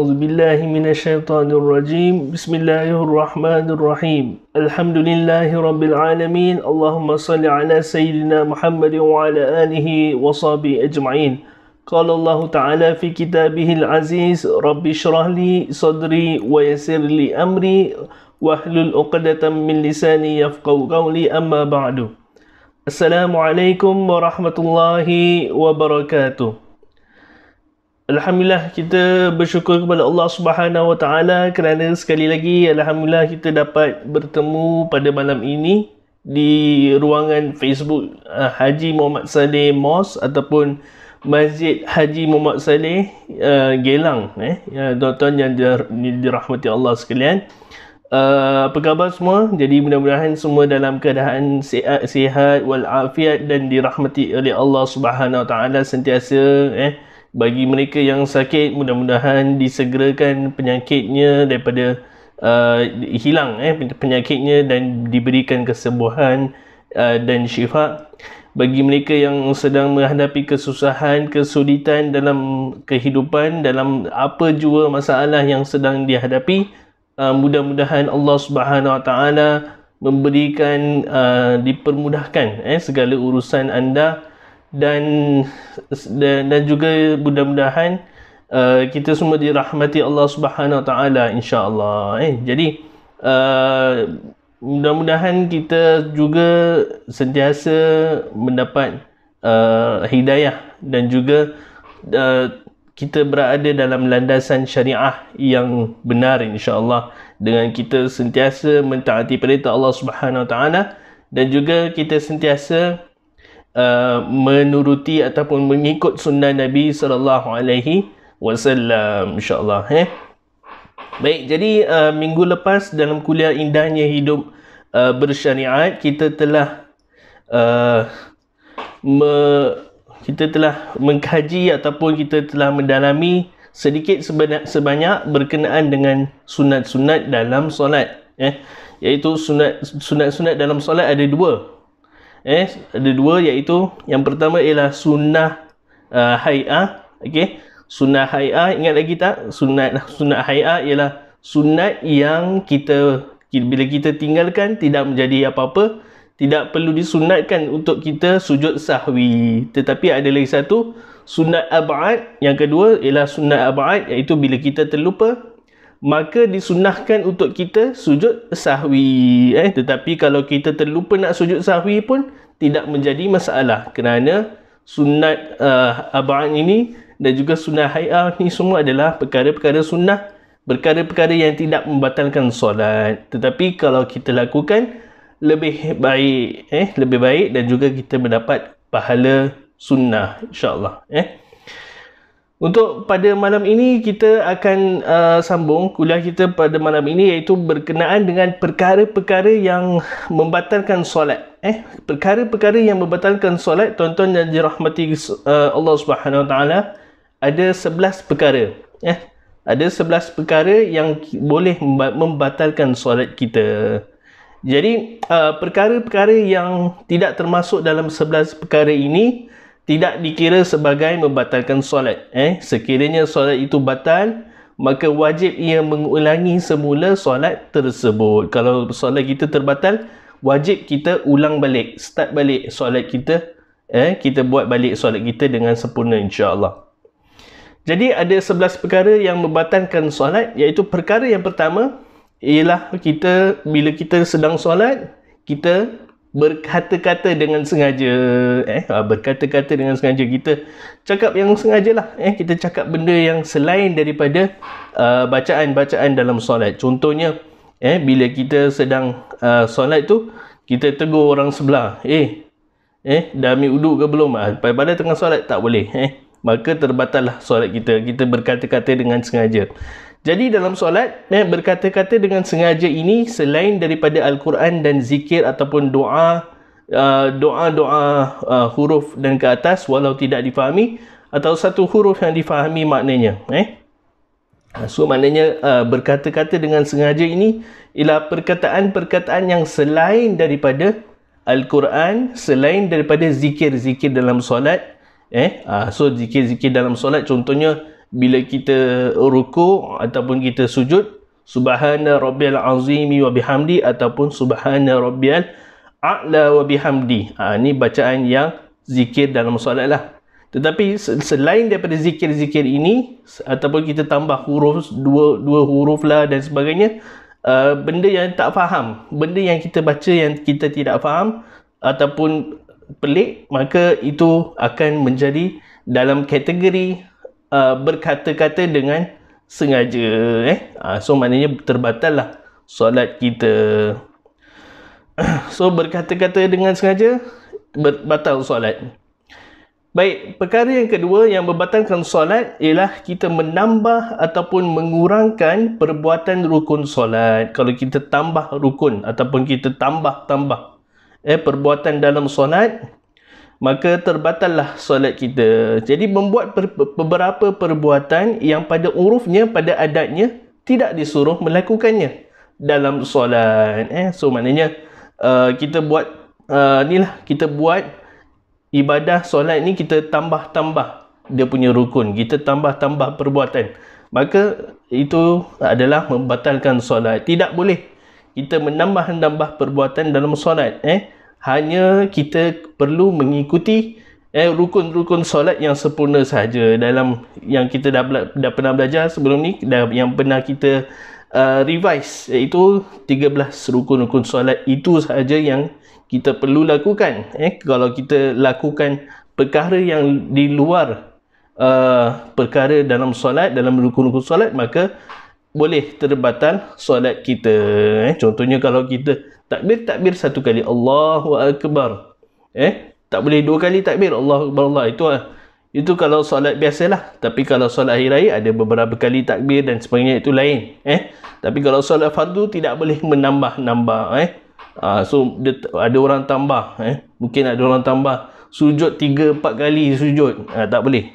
أعوذ بالله من الشيطان الرجيم بسم الله الرحمن الرحيم الحمد لله رب العالمين اللهم صل على سيدنا محمد وعلى آله وصحبه أجمعين قال الله تعالى في كتابه العزيز رب اشرح لي صدري ويسر لي أمري واحلل عقدة من لساني يفقهوا قولي أما بعد السلام عليكم ورحمة الله وبركاته. Alhamdulillah, kita bersyukur kepada Allah Subhanahu Wa Taala kerana sekali lagi alhamdulillah kita dapat bertemu pada malam ini di ruangan Facebook Haji Muhammad Saleh Mosque ataupun Masjid Haji Muhammad Saleh Gelang, tuan-tuan yang dirahmati Allah sekalian. Apa khabar semua? Jadi mudah-mudahan semua dalam keadaan sihat walafiat dan dirahmati oleh Allah Subhanahu Wa Taala sentiasa. Bagi mereka yang sakit, mudah-mudahan disegerakan penyakitnya daripada hilang penyakitnya dan diberikan kesembuhan dan syifa. Bagi mereka yang sedang menghadapi kesusahan, kesulitan dalam kehidupan, dalam apa jua masalah yang sedang dihadapi, mudah-mudahan Allah Subhanahu Wa Taala memberikan dipermudahkan segala urusan anda. Dan juga mudah-mudahan kita semua dirahmati Allah Subhanahu Wa Taala insya-Allah. Jadi mudah-mudahan kita juga sentiasa mendapat hidayah dan juga kita berada dalam landasan syariah yang benar insya-Allah, dengan kita sentiasa mentaati perintah Allah Subhanahu Wa Taala dan juga kita sentiasa menuruti ataupun mengikut sunnah Nabi sallallahu alaihi wasallam insya-Allah. Baik, jadi minggu lepas dalam kuliah Indahnya Hidup Bersyariat kita telah mengkaji ataupun kita telah mendalami sedikit sebanyak berkenaan dengan sunat-sunat dalam solat, iaitu sunat-sunat dalam solat ada dua. Ada dua, iaitu yang pertama ialah sunnah hai'ah. Sunnah hai'ah, ingat lagi tak? Sunnah hai'ah ialah sunat yang bila kita tinggalkan tidak menjadi apa-apa, tidak perlu disunatkan untuk kita sujud sahwi. Tetapi ada lagi satu, sunat ab'ad. Yang kedua ialah sunat ab'ad, iaitu bila kita terlupa maka disunnahkan untuk kita sujud sahwi. Tetapi kalau kita terlupa nak sujud sahwi pun tidak menjadi masalah, kerana sunat ab'ad ini dan juga sunnah hai'ah ni semua adalah perkara-perkara sunnah, perkara-perkara yang tidak membatalkan solat. Tetapi kalau kita lakukan lebih baik dan juga kita mendapat pahala sunnah insya-Allah. Untuk pada malam ini kita akan sambung kuliah kita pada malam ini, iaitu berkenaan dengan perkara-perkara yang membatalkan solat. Perkara-perkara yang membatalkan solat, tuan-tuan yang dirahmati Allah Subhanahu Wa Taala, ada 11 perkara. Ada 11 perkara yang boleh membatalkan solat kita. Jadi perkara-perkara yang tidak termasuk dalam 11 perkara ini tidak dikira sebagai membatalkan solat. Sekiranya solat itu batal, maka wajib ia mengulangi semula solat tersebut. Kalau solat kita terbatal, wajib kita ulang balik, start balik solat kita. Kita buat balik solat kita dengan sempurna insya-Allah. Jadi ada 11 perkara yang membatalkan solat, iaitu perkara yang pertama ialah bila kita sedang solat, kita berkata-kata dengan sengaja. Berkata-kata dengan sengaja, kita cakap yang sengajalah. Kita cakap benda yang selain daripada bacaan-bacaan dalam solat. Contohnya, bila kita sedang solat tu, kita tegur orang sebelah, dah ambil uduk ke belum? Pada tengah solat tak boleh. Maka terbatallah solat kita. Kita berkata-kata dengan sengaja. Jadi dalam solat, berkata-kata dengan sengaja ini selain daripada Al-Quran dan zikir ataupun doa huruf dan ke atas walau tidak difahami, atau satu huruf yang difahami maknanya. So maknanya berkata-kata dengan sengaja ini ialah perkataan-perkataan yang selain daripada Al-Quran, selain daripada zikir-zikir dalam solat. So zikir-zikir dalam solat, contohnya bila kita ruku' ataupun kita sujud, subhana rabbiyal azimi wa bihamdi ataupun subhana rabbiyal a'la wa bihamdi. Ni bacaan yang zikir dalam solat lah. Tetapi selain daripada zikir-zikir ini, ataupun kita tambah huruf, dua huruf lah dan sebagainya, benda yang tak faham, benda yang kita baca yang kita tidak faham ataupun pelik, maka itu akan menjadi dalam kategori berkata-kata dengan sengaja. So maknanya terbatal lah solat kita. So berkata-kata dengan sengaja, batal solat. Baik, perkara yang kedua yang membatalkan solat ialah kita menambah ataupun mengurangkan perbuatan rukun solat. Kalau kita tambah rukun ataupun kita tambah perbuatan dalam solat, maka terbatallah solat kita. Jadi membuat beberapa perbuatan yang pada urufnya, pada adatnya tidak disuruh melakukannya dalam solat. So maknanya kita buat kita buat ibadah solat ni, kita tambah-tambah dia punya rukun, kita tambah-tambah perbuatan, maka itu adalah membatalkan solat. Tidak boleh kita menambah-nambah perbuatan dalam solat. Hanya kita perlu mengikuti rukun-rukun solat yang sempurna sahaja. Dalam yang kita dah pernah belajar sebelum ni, yang pernah kita revise, iaitu 13 rukun-rukun solat itu sahaja yang kita perlu lakukan. Kalau kita lakukan perkara yang di luar perkara dalam solat, dalam rukun-rukun solat, maka boleh terbatal solat kita. Contohnya kalau kita takbir satu kali, Allahu Akbar, tak boleh dua kali takbir, Allahu Akbar, Allah. Itu kalau solat biasalah. Tapi kalau solat hari raya ada beberapa kali takbir dan sebagainya, itu lain. Tapi kalau solat fardu tidak boleh menambah-nambah. So ada orang tambah, mungkin ada orang tambah sujud 3-4 kali sujud, tak boleh.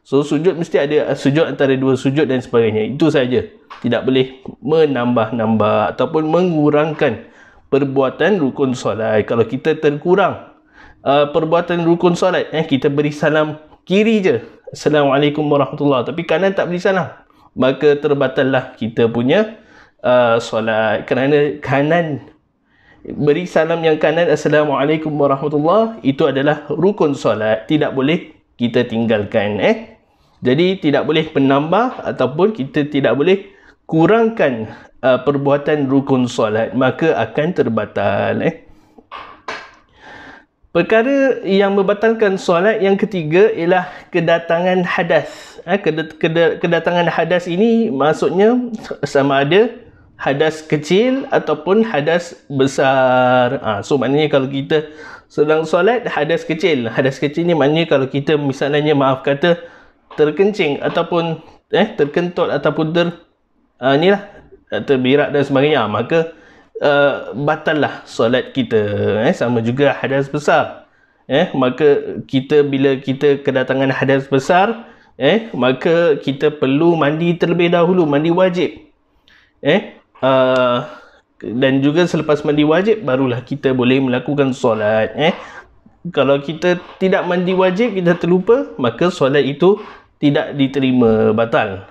So sujud mesti ada sujud antara dua sujud dan sebagainya. Itu saja, tidak boleh menambah-nambah ataupun mengurangkan perbuatan rukun solat. Kalau kita terkurang perbuatan rukun solat, kita beri salam kiri je, Assalamualaikum warahmatullahi, tapi kanan tak beri salam, maka terbatallah kita punya solat. Kerana kanan, beri salam yang kanan, Assalamualaikum warahmatullahi, itu adalah rukun solat, tidak boleh kita tinggalkan. Jadi tidak boleh menambah ataupun kita tidak boleh kurangkan perbuatan rukun solat, maka akan terbatal. Perkara yang membatalkan solat yang ketiga ialah kedatangan hadas. Kedatangan hadas ini maksudnya sama ada hadas kecil ataupun hadas besar. So maknanya kalau kita sedang solat hadas kecil ni maknanya kalau kita misalnya maaf kata terkencing ataupun terkentut ataupun terbirak dan sebagainya, maka batallah solat kita. Sama juga hadas besar. Maka bila kita kedatangan hadas besar, maka kita perlu mandi terlebih dahulu, mandi wajib. Dan juga selepas mandi wajib barulah kita boleh melakukan solat. Kalau kita tidak mandi wajib, kita terlupa, maka solat itu tidak diterima, batal.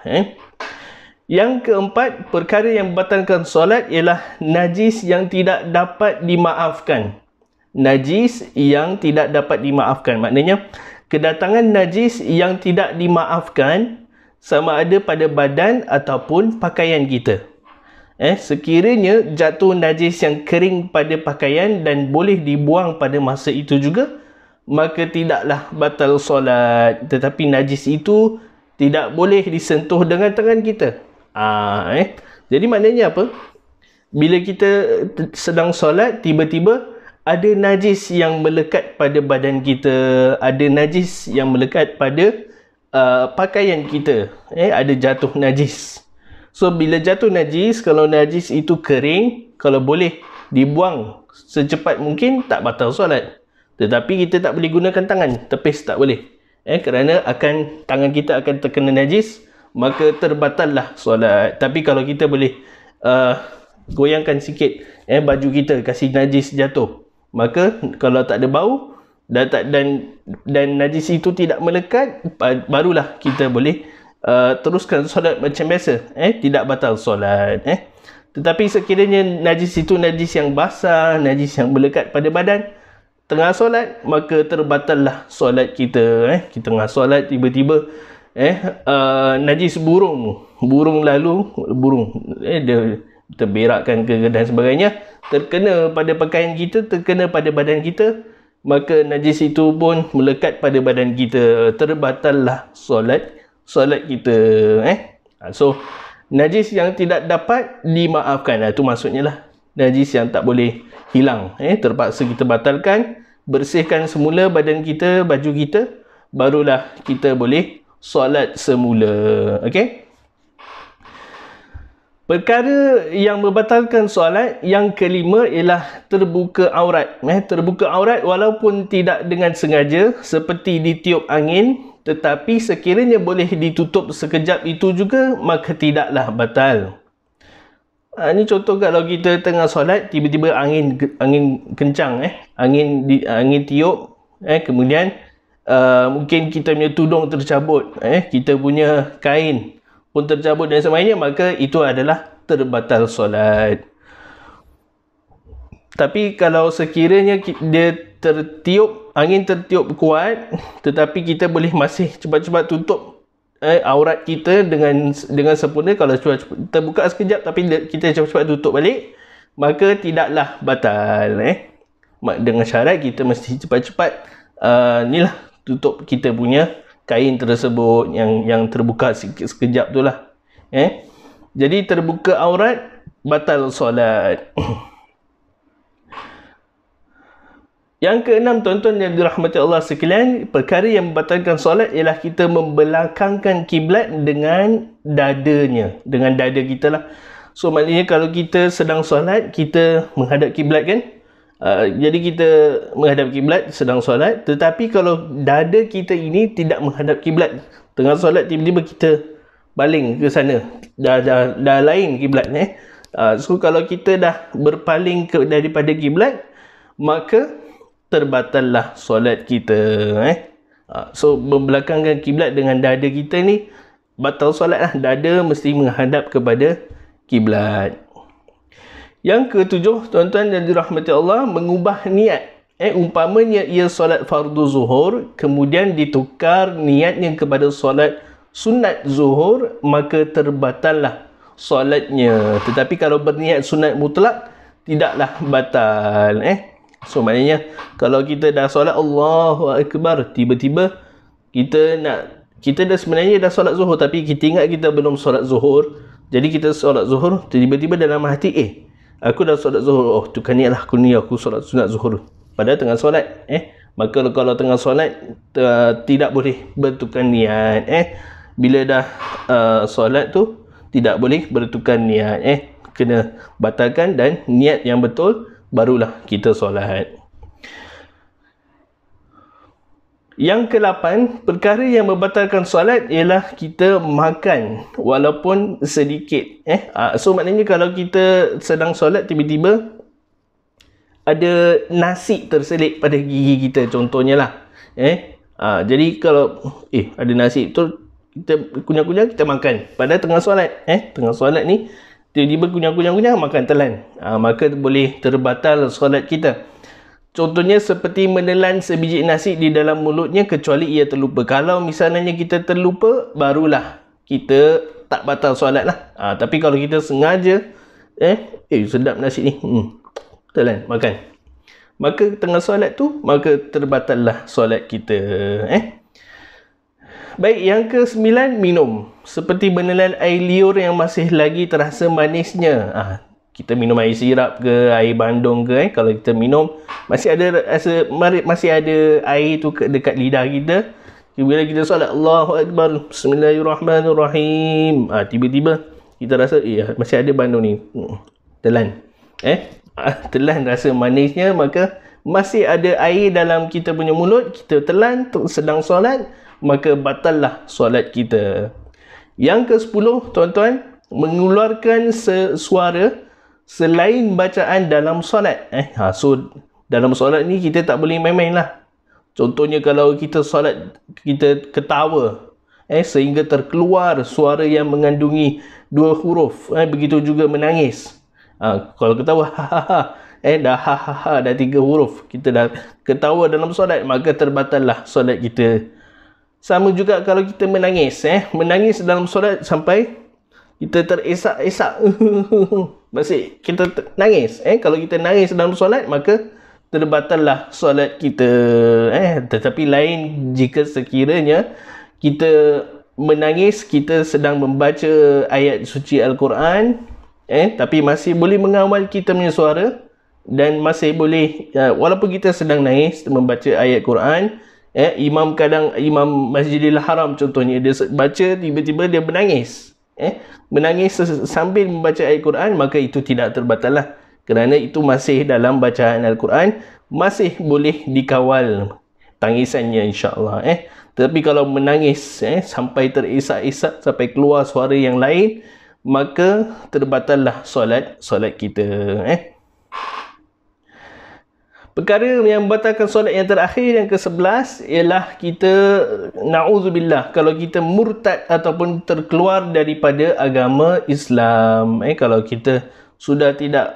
Yang keempat, perkara yang membatalkan solat ialah najis yang tidak dapat dimaafkan. Najis yang tidak dapat dimaafkan, maknanya kedatangan najis yang tidak dimaafkan sama ada pada badan ataupun pakaian kita. Sekiranya jatuh najis yang kering pada pakaian dan boleh dibuang pada masa itu juga, maka tidaklah batal solat. Tetapi najis itu tidak boleh disentuh dengan tangan kita. Jadi maknanya apa? Bila kita sedang solat, tiba-tiba ada najis yang melekat pada badan kita, ada najis yang melekat pada pakaian kita, ada jatuh najis. So bila jatuh najis, kalau najis itu kering, kalau boleh dibuang secepat mungkin, tak batal solat. Tetapi kita tak boleh gunakan tangan, tepis tak boleh. Kerana tangan kita akan terkena najis, maka terbatallah solat. Tapi kalau kita boleh goyangkan sikit baju kita, kasih najis jatuh, maka kalau tak ada bau dan najis itu tidak melekat, barulah kita boleh teruskan solat macam biasa, tidak batal solat. Tetapi sekiranya najis itu najis yang basah, najis yang melekat pada badan, tengah solat, maka terbatallah solat kita. Kita tengah solat tiba-tiba najis burung lalu, dia terberakkan ke dan sebagainya, terkena pada pakaian kita, terkena pada badan kita, maka najis itu pun melekat pada badan kita, terbatallah solat kita. So najis yang tidak dapat dimaafkan, itu maksudnya lah, najis yang tak boleh hilang, terpaksa kita batalkan, bersihkan semula badan kita, baju kita, barulah kita boleh solat semula. Okey. Perkara yang membatalkan solat yang kelima ialah terbuka aurat. Terbuka aurat walaupun tidak dengan sengaja, seperti ditiup angin, tetapi sekiranya boleh ditutup sekejap itu juga, maka tidaklah batal. Ini contoh kalau kita tengah solat, tiba-tiba angin kencang, angin tiup, kemudian mungkin kita punya tudung tercabut, kita punya kain pun tercabut dan sebagainya, maka itu adalah terbatal solat. Tapi kalau sekiranya dia angin tertiup kuat, tetapi kita boleh masih cepat-cepat tutup aurat kita dengan sempurna, kalau terbuka sekejap tapi kita cepat-cepat tutup balik, maka tidaklah batal. Dengan syarat kita mesti cepat-cepat tutup kita punya kain tersebut yang terbuka sekejap tu lah. Jadi terbuka aurat batal solat. Yang keenam, tuan-tuan yang dirahmati Allah sekalian, perkara yang membatalkan solat ialah kita membelakangkan kiblat dengan dadanya, dengan dada kita lah. So maknanya kalau kita sedang solat, kita menghadap kiblat kan, jadi kita menghadap kiblat sedang solat, tetapi kalau dada kita ini tidak menghadap kiblat, tengah solat tiba-tiba kita baling ke sana, dah lain kiblat. So kalau kita dah berpaling daripada kiblat, maka terbatallah solat kita. So membelakangkan kiblat dengan dada kita ni batal solat lah. Dada mesti menghadap kepada kiblat. Yang ketujuh, tuan-tuan yang dirahmati Allah, mengubah niat. Umpamanya ia solat fardu zuhur, kemudian ditukar niatnya kepada solat sunat zuhur, maka terbatallah solatnya. Tetapi kalau berniat sunat mutlak, tidaklah batal. So maknanya kalau kita dah solat Allahu Akbar, tiba-tiba kita dah sebenarnya dah solat zuhur, tapi kita ingat kita belum solat zuhur. Jadi kita solat zuhur, tiba-tiba dalam hati, aku dah solat zuhur, tukar niat lah, aku solat sunat zuhur, padahal tengah solat. Maka kalau tengah solat tidak boleh bertukar niat. Bila dah solat tu tidak boleh bertukar niat. Kena batalkan dan niat yang betul, barulah kita solat. Yang ke-8, perkara yang membatalkan solat ialah kita makan walaupun sedikit. So maknanya kalau kita sedang solat, tiba-tiba ada nasi terselit pada gigi kita, contohnya lah. Jadi kalau ada nasi tu, kita kunyah-kunyah, kita makan padahal tengah solat. Tengah solat ni tiba-tiba kunyah-kunyah makan telan, maka boleh terbatal solat kita. Contohnya seperti menelan sebiji nasi di dalam mulutnya kecuali ia terlupa. Kalau misalnya kita terlupa, barulah kita tak batal solat lah. Tapi kalau kita sengaja, sedap nasi ni, telan, makan, maka tengah solat tu, maka terbatallah solat kita. Baik, yang ke-9, minum. Seperti menelan air liur yang masih lagi terasa manisnya. Kita minum air sirap ke, air bandung ke, kalau kita minum masih ada rasa marit, masih ada air tu dekat lidah kita. Bila kita solat Allahu Akbar, Bismillahirrahmanirrahim, tiba-tiba kita rasa masih ada bandung ni, telan. Telan rasa manisnya, maka masih ada air dalam kita punya mulut, kita telan sedang solat, maka batallah solat kita. Yang ke-10, tuan-tuan, mengeluarkan suara selain bacaan dalam solat. So dalam solat ni kita tak boleh main-main lah. Contohnya kalau kita solat, kita ketawa, sehingga terkeluar suara yang mengandungi 2 huruf. Begitu juga menangis. Kalau ketawa dah dah 3 huruf, kita dah ketawa dalam solat, maka terbatallah solat kita. Sama juga kalau kita menangis, menangis dalam solat sampai kita teresak-esak masih kita nangis. Kalau kita nangis dalam solat, maka terbatallah solat kita. Tetapi lain jika sekiranya kita menangis, kita sedang membaca ayat suci Al-Quran, tapi masih boleh mengawal kita punya suara, dan masih boleh, walaupun kita sedang nangis membaca ayat Quran, imam Masjidil Haram contohnya, dia baca, tiba-tiba dia menangis, menangis sambil membaca ayat Quran, maka itu tidak terbatal lah, kerana itu masih dalam bacaan Al-Quran, masih boleh dikawal tangisannya, insya-Allah. Tetapi kalau menangis sampai terisak-isak, sampai keluar suara yang lain, maka terbatallah solat kita. Perkara yang membatalkan solat yang terakhir, yang ke-11, ialah kita, na'udzubillah, kalau kita murtad ataupun terkeluar daripada agama Islam. Kalau kita sudah tidak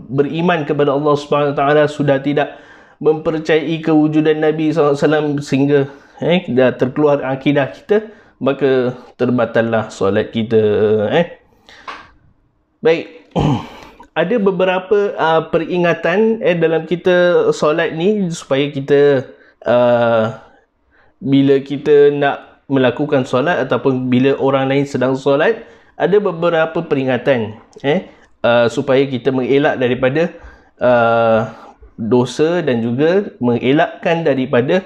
beriman kepada Allah Subhanahu Wa Taala, sudah tidak mempercayai kewujudan Nabi SAW, sehingga dah terkeluar akidah kita, maka terbatallah solat kita. Baik. Ada beberapa peringatan dalam kita solat ni, supaya kita bila kita nak melakukan solat ataupun bila orang lain sedang solat, ada beberapa peringatan supaya kita mengelak daripada dosa dan juga mengelakkan daripada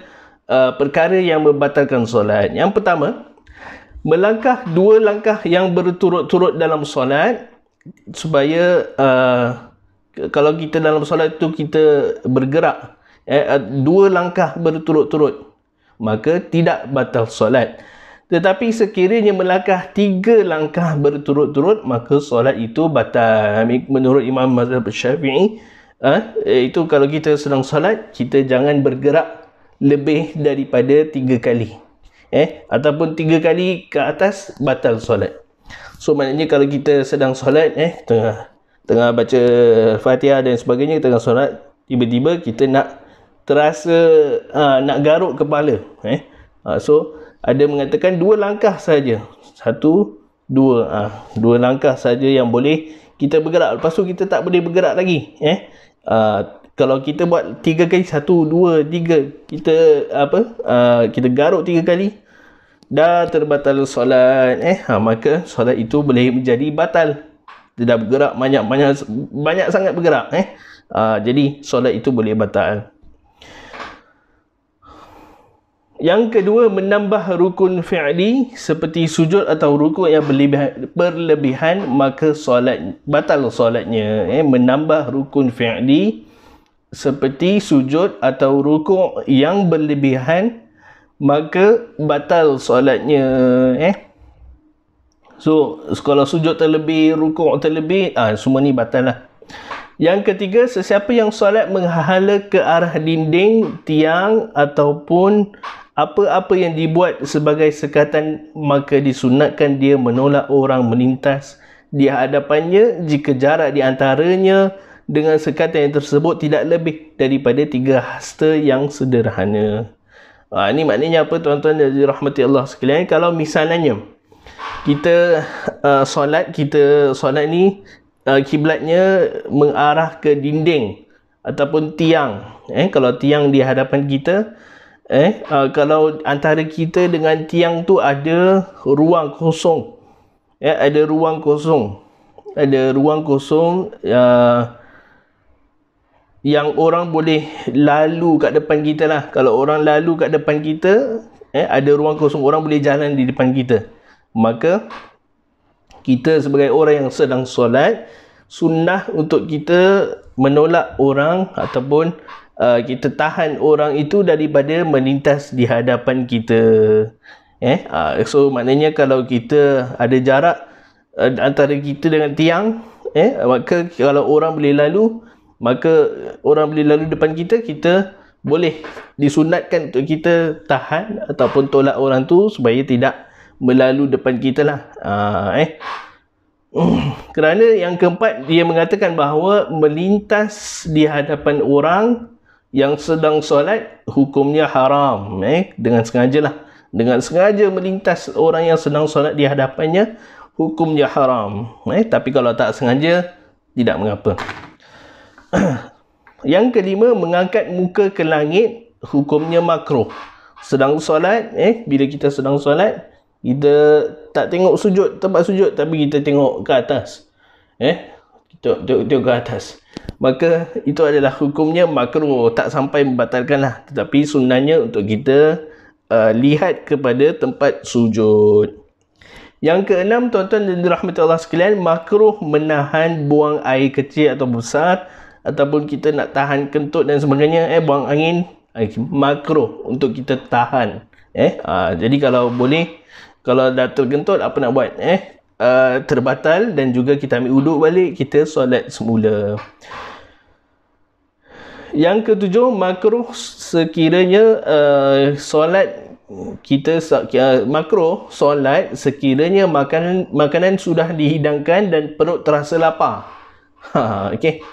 perkara yang membatalkan solat. Yang pertama, melangkah 2 langkah yang berturut-turut dalam solat, supaya kalau kita dalam solat tu kita bergerak 2 langkah berturut-turut, maka tidak batal solat. Tetapi sekiranya melangkah 3 langkah berturut-turut, maka solat itu batal. Menurut Imam Mazhab Syafi'i, itu kalau kita sedang solat, kita jangan bergerak lebih daripada 3 kali, ataupun 3 kali ke atas batal solat. So maknanya kalau kita sedang solat, tengah baca Fatihah dan sebagainya, tengah solat, tiba-tiba kita nak terasa nak garuk kepala, so ada mengatakan 2 langkah saja, 1, 2, 2 langkah saja yang boleh kita bergerak. Lepas tu kita tak boleh bergerak lagi. Kalau kita buat 3 kali, 1, 2, 3, kita kita garuk 3 kali, dah terbatal solat, maka solat itu boleh menjadi batal. Tidak bergerak banyak sangat bergerak, jadi solat itu boleh batal. Yang kedua, menambah rukun fi'li seperti sujud atau rukuk yang berlebihan, maka solat batal solatnya. Menambah rukun fi'li seperti sujud atau rukuk yang berlebihan, maka batal solatnya. So kalau sujud terlebih, rukuk terlebih, semua ni batal lah. Yang ketiga, sesiapa yang solat menghala ke arah dinding, tiang ataupun apa-apa yang dibuat sebagai sekatan, maka disunatkan dia menolak orang melintas di hadapannya jika jarak di antaranya dengan sekatan yang tersebut tidak lebih daripada 3 hasta yang sederhana. Ini maknanya apa, tuan-tuan dan dirahmati Allah sekalian? Kalau misalnya kita solat ni kiblatnya mengarah ke dinding ataupun tiang, kalau tiang di hadapan kita, kalau antara kita dengan tiang tu ada ruang kosong, ada ruang kosong yang orang boleh lalu kat depan kita lah. Kalau orang lalu kat depan kita, ada ruang kosong, orang boleh jalan di depan kita, maka kita sebagai orang yang sedang solat, sunnah untuk kita menolak orang ataupun kita tahan orang itu daripada melintas di hadapan kita. So maknanya kalau kita ada jarak antara kita dengan tiang, maka kalau orang boleh lalu, maka orang boleh lalu depan kita, kita boleh disunatkan untuk kita tahan ataupun tolak orang tu supaya tidak melalu depan kita lah. Kerana yang keempat, dia mengatakan bahawa melintas di hadapan orang yang sedang solat hukumnya haram. Dengan sengaja lah. Dengan sengaja melintas orang yang sedang solat di hadapannya, hukumnya haram. Tapi kalau tak sengaja, tidak mengapa. Yang kelima, mengangkat muka ke langit, hukumnya makruh. Sedang solat, bila kita sedang solat, kita tak tengok sujud, tempat sujud, tapi kita tengok ke atas. Tengok ke atas. Maka itu adalah hukumnya makruh, tak sampai membatalkan lah. Tetapi sunnahnya untuk kita lihat kepada tempat sujud. Yang keenam, tuan-tuan dan dirahmati Allah sekalian, makruh menahan buang air kecil atau besar, ataupun kita nak tahan kentut dan sebagainya, buang angin, makruh untuk kita tahan. Jadi kalau boleh, kalau dah terkentut, apa nak buat? Terbatal, dan juga kita ambil uduk balik, kita solat semula. Yang ketujuh, makruh sekiranya solat kita makruh solat sekiranya makanan sudah dihidangkan dan perut terasa lapar. Okey.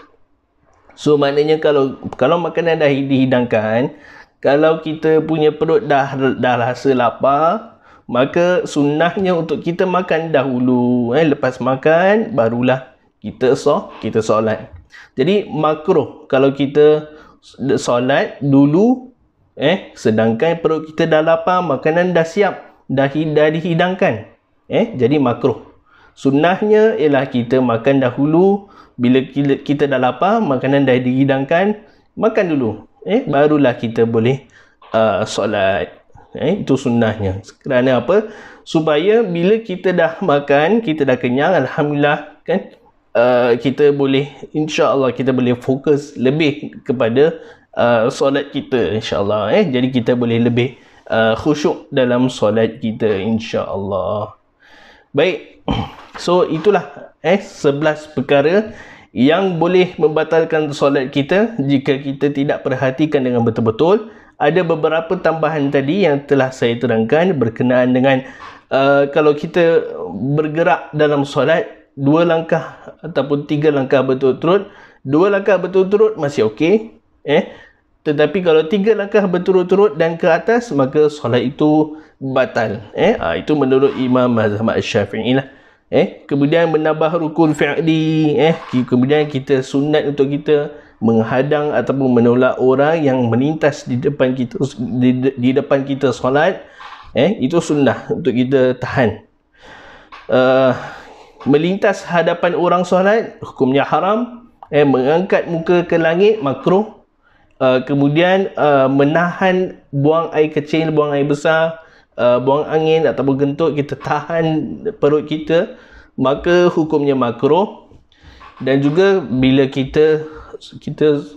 So maknanya kalau makanan dah dihidangkan, kalau kita punya perut dah rasa lapar, maka sunnahnya untuk kita makan dahulu. Lepas makan barulah kita solat. Jadi makruh kalau kita solat dulu, sedangkan perut kita dah lapar, makanan dah siap, dah dihidangkan. Jadi makruh. Sunnahnya ialah kita makan dahulu. Bila kita dah lapar, makanan dah dihidangkan, makan dulu. Barulah kita boleh solat. Itu sunnahnya. Kerana apa? Supaya bila kita dah makan, kita dah kenyang, alhamdulillah, kan, kita boleh, insya-Allah kita boleh fokus lebih kepada solat kita, insya-Allah. Jadi kita boleh lebih khusyuk dalam solat kita, insya-Allah. Baik. So itulah 11 perkara yang boleh membatalkan solat kita jika kita tidak perhatikan dengan betul-betul. Ada beberapa tambahan tadi yang telah saya terangkan berkenaan dengan kalau kita bergerak dalam solat 2 langkah ataupun 3 langkah berturut-turut. 2 langkah berturut-turut masih okey. Tetapi kalau 3 langkah berturut-turut dan ke atas, maka solat itu batal. Itu menurut Imam Mazhab Syafi'i lah. Kemudian menambah rukun fi'li, kemudian kita sunat untuk kita menghadang ataupun menolak orang yang melintas di depan kita, di depan kita solat. Itu sunnah untuk kita tahan. Melintas hadapan orang solat hukumnya haram. Mengangkat muka ke langit makruh. Kemudian menahan buang air kecil, buang air besar, buang angin ataupun kentut, kita tahan perut kita, maka hukumnya makruh. Dan juga bila kita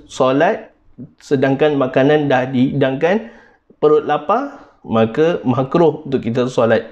solat sedangkan makanan dah dihidangkan, perut lapar, maka makruh untuk kita solat.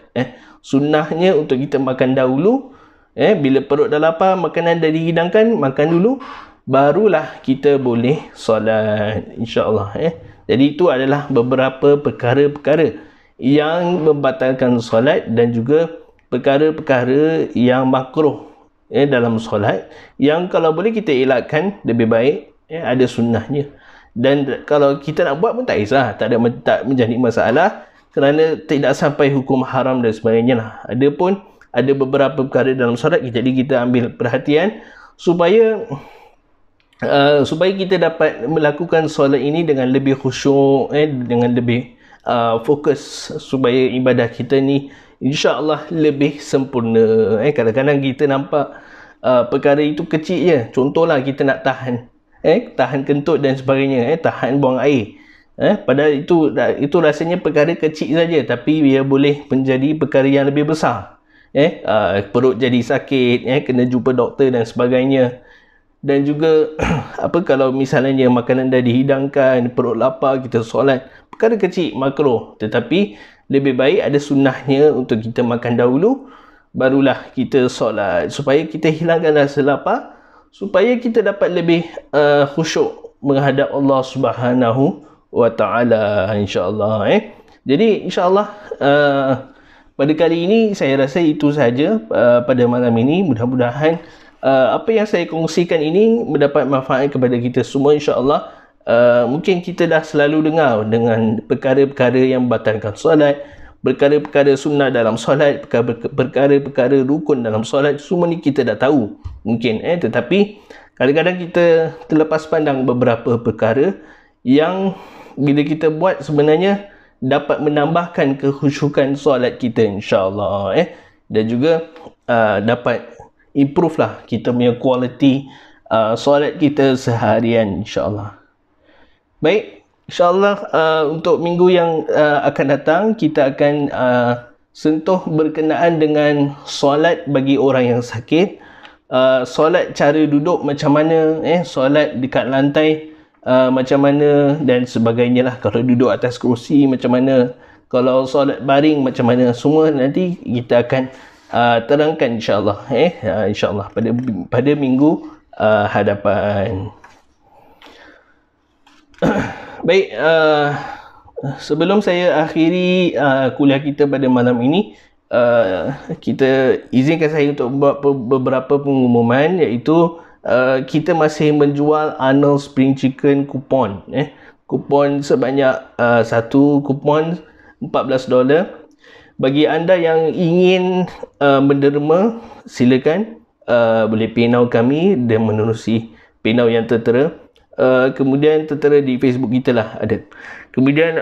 Sunnahnya untuk kita makan dahulu. Bila perut dah lapar, makanan dah dihidangkan, makan dulu, barulah kita boleh solat, insya-Allah. Jadi itu adalah beberapa perkara-perkara yang membatalkan solat dan juga perkara-perkara yang makruh dalam solat, yang kalau boleh kita elakkan lebih baik. Ada sunnahnya. Dan kalau kita nak buat pun tak kisah, tak menjadi masalah, kerana tidak sampai hukum haram dan sebagainya lah. Ada beberapa perkara dalam solat, jadi kita ambil perhatian supaya kita dapat melakukan solat ini dengan lebih khusyuk, dengan lebih fokus, supaya ibadah kita ni insya-Allah lebih sempurna. Kadang-kadang kita nampak perkara itu kecil je. Contohlah kita nak tahan kentut dan sebagainya, tahan buang air. Padahal itu rasanya perkara kecil saja, tapi ia boleh menjadi perkara yang lebih besar. Perut jadi sakit, kena jumpa doktor dan sebagainya. Dan juga kalau misalnya makanan dah dihidangkan, perut lapar, kita solat, perkara kecil, makruh. Tetapi lebih baik ada sunnahnya untuk kita makan dahulu, barulah kita solat, supaya kita hilangkan rasa lapar, supaya kita dapat lebih khusyuk menghadap Allah Subhanahu wa taala, insyaallah. Jadi insyaallah pada kali ini saya rasa itu sahaja pada malam ini. Mudah-mudahan apa yang saya kongsikan ini mendapat manfaat kepada kita semua, insyaallah. Mungkin kita dah selalu dengar dengan perkara-perkara yang membatalkan solat, perkara-perkara sunnah dalam solat, perkara-perkara rukun dalam solat, semua ni kita dah tahu mungkin, tetapi kadang-kadang kita terlepas pandang beberapa perkara yang bila kita buat sebenarnya dapat menambahkan kekhusyukan solat kita, insyaAllah. Dan juga dapat improve lah kita punya quality solat kita seharian, insyaAllah. Baik, insyaAllah untuk minggu yang akan datang kita akan sentuh berkenaan dengan solat bagi orang yang sakit, solat cara duduk macam mana, solat dekat lantai macam mana dan sebagainya lah. Kalau duduk atas kerusi macam mana, kalau solat baring macam mana, semua nanti kita akan terangkan, insyaAllah. InsyaAllah pada minggu hadapan. Baik, sebelum saya akhiri kuliah kita pada malam ini, kita izinkan saya untuk buat beberapa pengumuman, iaitu kita masih menjual Arnold Spring Chicken kupon. Kupon sebanyak satu kupon $14. Bagi anda yang ingin menderma, silakan boleh PayNow kami dan menerusi PayNow yang tertera. Kemudian tertera di Facebook kita lah ada. Kemudian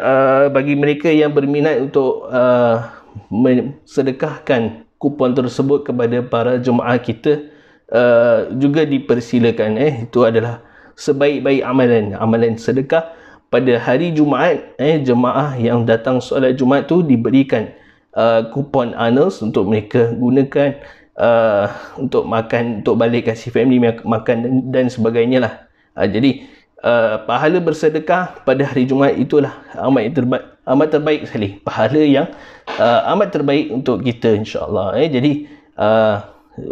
bagi mereka yang berminat untuk sedekahkan kupon tersebut kepada para jemaah kita, juga dipersilakan. Itu adalah sebaik-baik amalan sedekah pada hari Jumaat. Jemaah yang datang solat Jumaat tu diberikan kupon Arnold untuk mereka gunakan untuk makan, untuk balik kasih family makan dan sebagainya lah. Jadi pahala bersedekah pada hari Jumaat itulah amat terbaik sekali, pahala yang amat terbaik untuk kita, insyaAllah. Jadi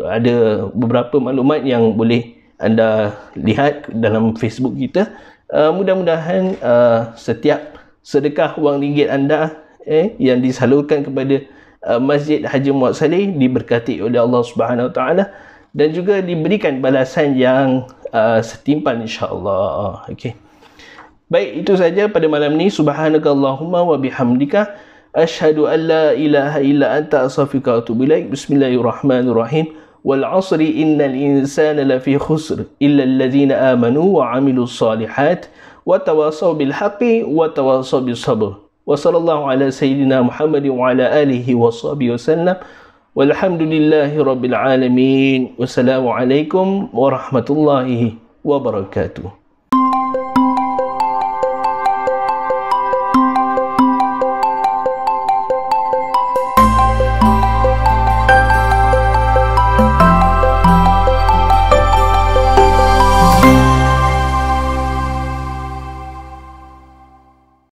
ada beberapa maklumat yang boleh anda lihat dalam Facebook kita. Mudah-mudahan setiap sedekah wang ringgit anda yang disalurkan kepada Masjid Haji Muhammad Saleh diberkati oleh Allah Subhanahu Wa Taala dan juga diberikan balasan yang setimpal, insya-Allah. Okey. Baik, itu saja pada malam ni. Subhanakallahumma wa bihamdika asyhadu an la ilaha illa anta astaghfiruka wa atubu ilaik. Bismillahirrahmanirrahim. Wal 'asri innal insana lafi khusr illa alladhina amanu wa 'amilus solihat wa tawassaw bil haqqi wa tawassaw bis sabr. Wa sallallahu ala sayyidina Muhammadin wa ala alihi wa sahbihi wasallam. Walhamdulillahi rabbil alamin. Wassalamu alaikum warahmatullahi wabarakatuh.